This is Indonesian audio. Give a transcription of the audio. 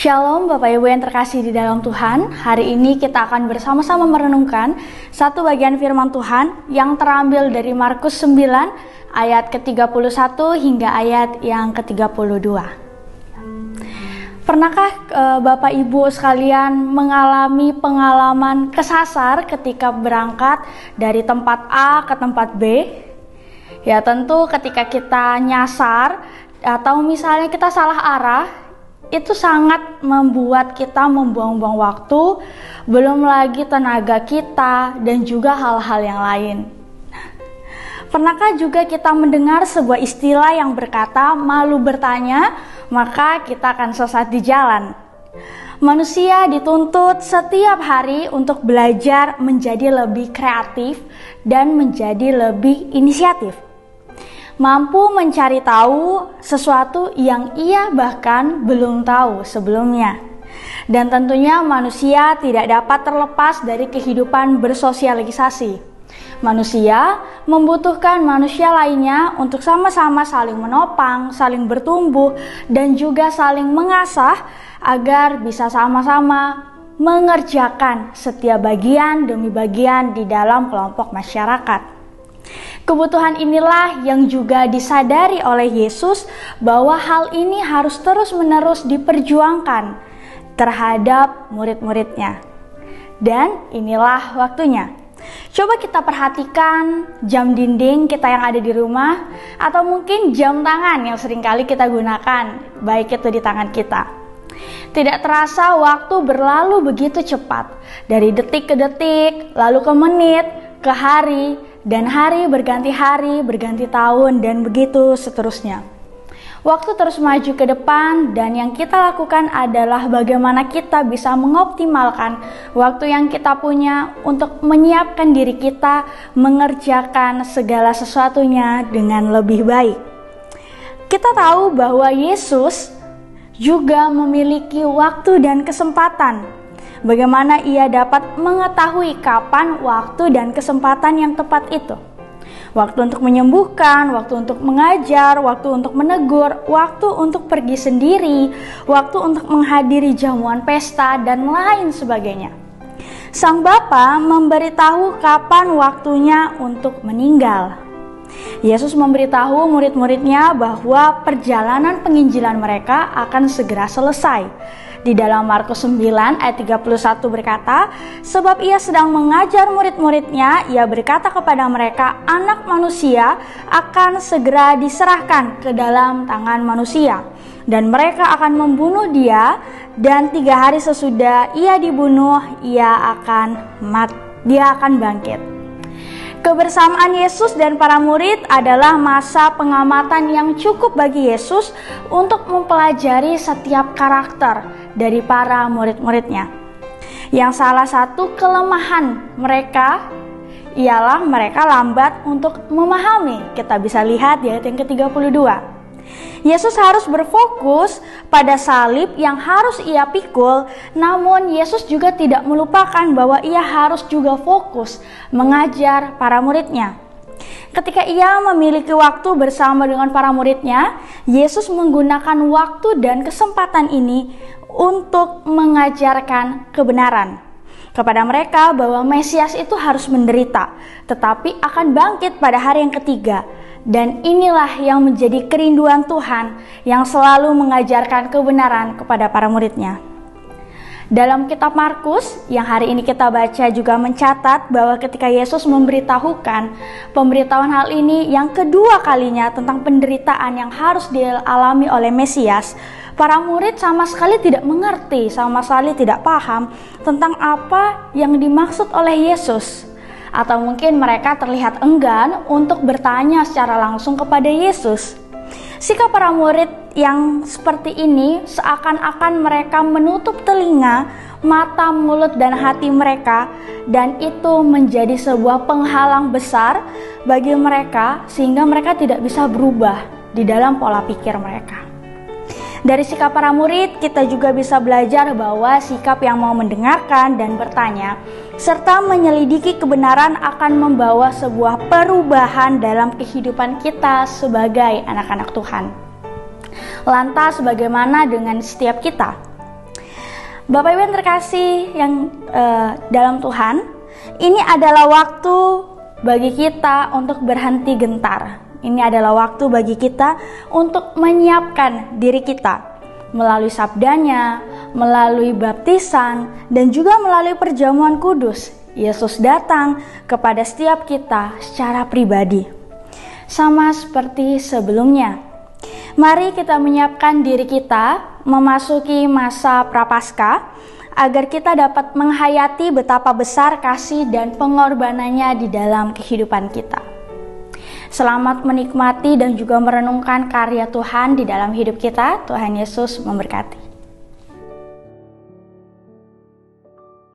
Shalom Bapak Ibu yang terkasih di dalam Tuhan. Hari ini kita akan bersama-sama merenungkan satu bagian firman Tuhan yang terambil dari Markus 9 ayat ke-31 hingga ayat yang ke-32. Pernahkah Bapak Ibu sekalian mengalami pengalaman kesasar ketika berangkat dari tempat A ke tempat B? Ya tentu ketika kita nyasar atau misalnya kita salah arah, itu sangat membuat kita membuang-buang waktu, belum lagi tenaga kita dan juga hal-hal yang lain. Pernahkah juga kita mendengar sebuah istilah yang berkata, malu bertanya, maka kita akan sesat di jalan. Manusia dituntut setiap hari untuk belajar menjadi lebih kreatif dan menjadi lebih inisiatif. Mampu mencari tahu sesuatu yang ia bahkan belum tahu sebelumnya. Dan tentunya manusia tidak dapat terlepas dari kehidupan bersosialisasi. Manusia membutuhkan manusia lainnya untuk sama-sama saling menopang, saling bertumbuh, dan juga saling mengasah agar bisa sama-sama mengerjakan setiap bagian demi bagian di dalam kelompok masyarakat. Kebutuhan inilah yang juga disadari oleh Yesus bahwa hal ini harus terus-menerus diperjuangkan terhadap murid-muridnya. Dan inilah waktunya. Coba kita perhatikan jam dinding kita yang ada di rumah atau mungkin jam tangan yang seringkali kita gunakan, baik itu di tangan kita. Tidak terasa waktu berlalu begitu cepat, dari detik ke detik, lalu ke menit, ke hari, dan hari berganti tahun, dan begitu seterusnya. Waktu terus maju ke depan, dan yang kita lakukan adalah bagaimana kita bisa mengoptimalkan waktu yang kita punya untuk menyiapkan diri kita mengerjakan segala sesuatunya dengan lebih baik. Kita tahu bahwa Yesus juga memiliki waktu dan kesempatan. Bagaimana ia dapat mengetahui kapan waktu dan kesempatan yang tepat itu? Waktu untuk menyembuhkan, waktu untuk mengajar, waktu untuk menegur, waktu untuk pergi sendiri, waktu untuk menghadiri jamuan pesta, dan lain sebagainya. Sang Bapa memberitahu kapan waktunya untuk meninggal. Yesus memberitahu murid-muridnya bahwa perjalanan penginjilan mereka akan segera selesai. Di dalam Markus 9 ayat 31 berkata, sebab ia sedang mengajar murid-muridnya, ia berkata kepada mereka, anak manusia akan segera diserahkan ke dalam tangan manusia. Dan mereka akan membunuh dia, dan 3 hari sesudah ia dibunuh, dia akan bangkit. Kebersamaan Yesus dan para murid adalah masa pengamatan yang cukup bagi Yesus untuk mempelajari setiap karakter dari para murid-muridnya. Yang salah satu kelemahan mereka ialah mereka lambat untuk memahami. Kita bisa lihat di ayat yang ke-32. Yesus harus berfokus pada salib yang harus ia pikul, namun Yesus juga tidak melupakan bahwa ia harus juga fokus mengajar para muridnya. Ketika ia memiliki waktu bersama dengan para muridnya, Yesus menggunakan waktu dan kesempatan ini untuk mengajarkan kebenaran kepada mereka bahwa Mesias itu harus menderita, tetapi akan bangkit pada hari yang ketiga. Dan inilah yang menjadi kerinduan Tuhan yang selalu mengajarkan kebenaran kepada para muridnya. Dalam kitab Markus yang hari ini kita baca juga mencatat bahwa ketika Yesus memberitahukan pemberitahuan hal ini yang kedua kalinya tentang penderitaan yang harus dialami oleh Mesias, para murid sama sekali tidak mengerti, sama sekali tidak paham tentang apa yang dimaksud oleh Yesus. Atau mungkin mereka terlihat enggan untuk bertanya secara langsung kepada Yesus. Sikap para murid yang seperti ini seakan-akan mereka menutup telinga, mata, mulut, dan hati mereka, dan itu menjadi sebuah penghalang besar bagi mereka sehingga mereka tidak bisa berubah di dalam pola pikir mereka. Dari sikap para murid, kita juga bisa belajar bahwa sikap yang mau mendengarkan dan bertanya, serta menyelidiki kebenaran akan membawa sebuah perubahan dalam kehidupan kita sebagai anak-anak Tuhan. Lantas bagaimana dengan setiap kita? Bapak Ibu yang terkasih yang dalam Tuhan, ini adalah waktu bagi kita untuk berhenti gentar. Ini adalah waktu bagi kita untuk menyiapkan diri kita melalui sabdanya, melalui baptisan, dan juga melalui perjamuan kudus. Yesus datang kepada setiap kita secara pribadi, sama seperti sebelumnya. Mari kita menyiapkan diri kita memasuki masa Prapaskah agar kita dapat menghayati betapa besar kasih dan pengorbanannya di dalam kehidupan kita. Selamat menikmati dan juga merenungkan karya Tuhan di dalam hidup kita. Tuhan Yesus memberkati.